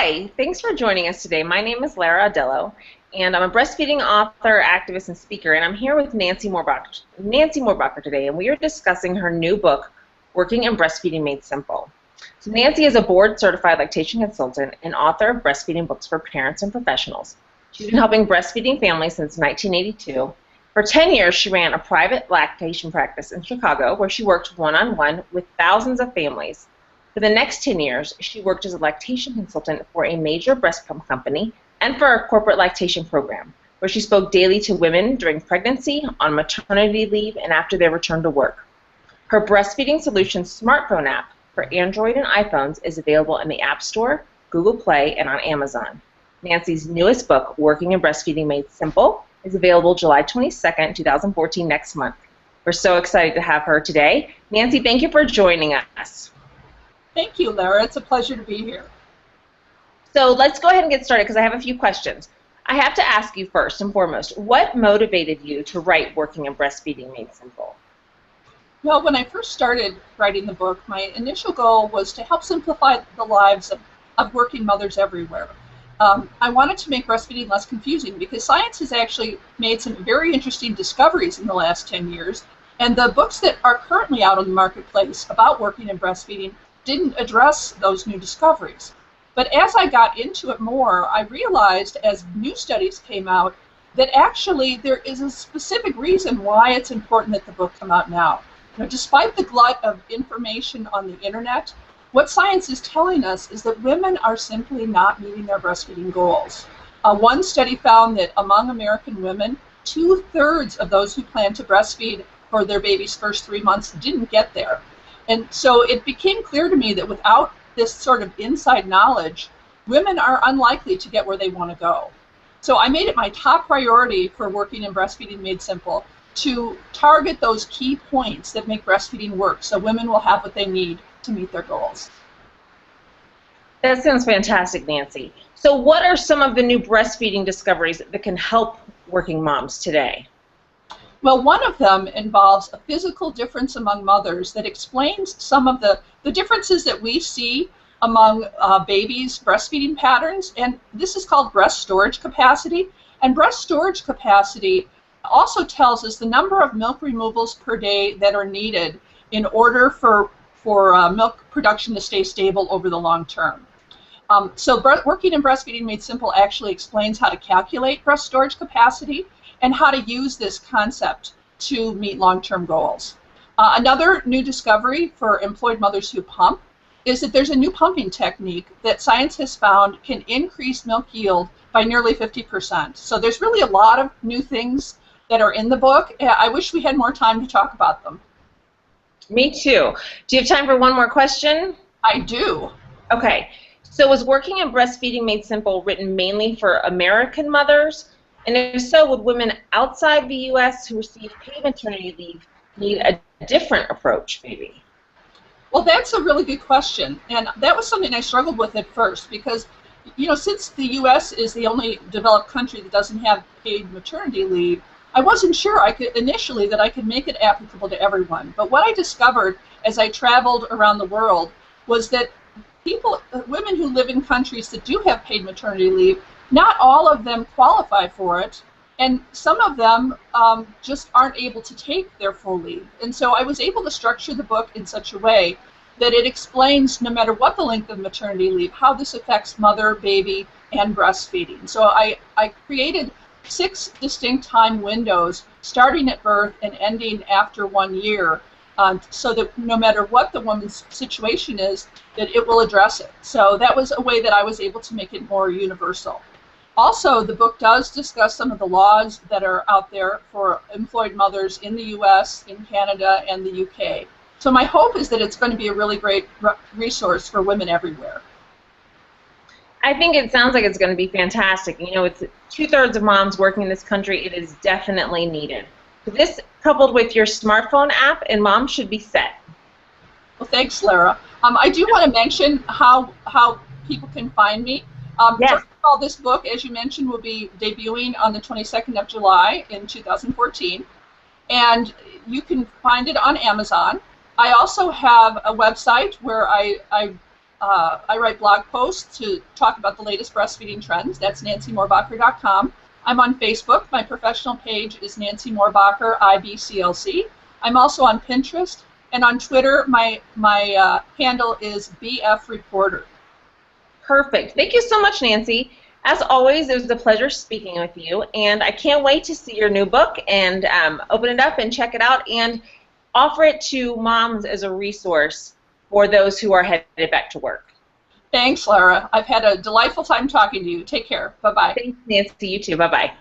Hi, thanks for joining us today. My name is Lara Adello, and I'm a breastfeeding author, activist, and speaker, and I'm here with Nancy Moorbacher today, and we are discussing her new book, Working in Breastfeeding Made Simple. So Nancy is a board-certified lactation consultant and author of breastfeeding books for parents and professionals. She's been helping breastfeeding families since 1982. For 10 years, she ran a private lactation practice in Chicago where she worked one-on-one with thousands of families. For the next 10 years, she worked as a lactation consultant for a major breast pump company and for a corporate lactation program, where she spoke daily to women during pregnancy, on maternity leave, and after their return to work. Her Breastfeeding Solutions smartphone app for Android and iPhones is available in the App Store, Google Play, and on Amazon. Nancy's newest book, Working in Breastfeeding Made Simple, is available July 22nd, 2014, next month. We're so excited to have her today. Nancy, thank you for joining us. Thank you, Lara. It's a pleasure to be here. So let's go ahead and get started because I have a few questions. I have to ask you first and foremost, what motivated you to write Working in Breastfeeding Made Simple? Well, when I first started writing the book, my initial goal was to help simplify the lives of working mothers everywhere. I wanted to make breastfeeding less confusing because science has actually made some very interesting discoveries in the last 10 years, and the books that are currently out on the marketplace about working in breastfeeding didn't address those new discoveries. But as I got into it more, I realized as new studies came out that actually there is a specific reason why it's important that the book come out now. Despite the glut of information on the internet, what science is telling us is that women are simply not meeting their breastfeeding goals. One study found that among American women, 2/3 of those who plan to breastfeed for their baby's first 3 months didn't get there. And so it became clear to me that without this sort of inside knowledge, women are unlikely to get where they want to go. So I made it my top priority for Working in Breastfeeding Made Simple to target those key points that make breastfeeding work so women will have what they need to meet their goals. That sounds fantastic, Nancy. So what are some of the new breastfeeding discoveries that can help working moms today? Well, one of them involves a physical difference among mothers that explains some of the differences that we see among babies' breastfeeding patterns, and this is called breast storage capacity. And breast storage capacity also tells us the number of milk removals per day that are needed in order for milk production to stay stable over the long term. So Working in Breastfeeding Made Simple actually explains how to calculate breast storage capacity and how to use this concept to meet long-term goals. Another new discovery for employed mothers who pump is that there's a new pumping technique that science has found can increase milk yield by nearly 50%. So there's really a lot of new things that are in the book. I wish we had more time to talk about them. Me too. Do you have time for one more question? I do. Okay. So was Working in Breastfeeding Made Simple written mainly for American mothers? And if so, would women outside the U.S. who receive paid maternity leave need a different approach, maybe? Well, that's a really good question. And that was something I struggled with at first because, since the U.S. is the only developed country that doesn't have paid maternity leave, I wasn't sure initially that I could make it applicable to everyone. But what I discovered as I traveled around the world was that women who live in countries that do have paid maternity leave, not all of them qualify for it, and some of them just aren't able to take their full leave. And so I was able to structure the book in such a way that it explains, no matter what the length of maternity leave, how this affects mother, baby, and breastfeeding. So I created 6 distinct time windows, starting at birth and ending after 1 year, so that no matter what the woman's situation is, that it will address it. So that was a way that I was able to make it more universal. Also, the book does discuss some of the laws that are out there for employed mothers in the U.S., in Canada, and the U.K. So my hope is that it's going to be a really great resource for women everywhere. I think it sounds like it's going to be fantastic. It's 2/3 of moms working in this country. It is definitely needed. So this, coupled with your smartphone app, and moms should be set. Well, thanks, Lara. I do want to mention how people can find me. Yes. First of all, this book, as you mentioned, will be debuting on the 22nd of July in 2014, and you can find it on Amazon. I also have a website where I I write blog posts to talk about the latest breastfeeding trends. That's nancymorbacher.com. I'm on Facebook. My professional page is Nancy Morbacher, IBCLC. I'm also on Pinterest. And on Twitter, my handle is BF Reporter. Perfect. Thank you so much, Nancy. As always, it was a pleasure speaking with you, and I can't wait to see your new book and open it up and check it out and offer it to moms as a resource for those who are headed back to work. Thanks, Lara. I've had a delightful time talking to you. Take care. Bye-bye. Thanks, Nancy. You too. Bye-bye.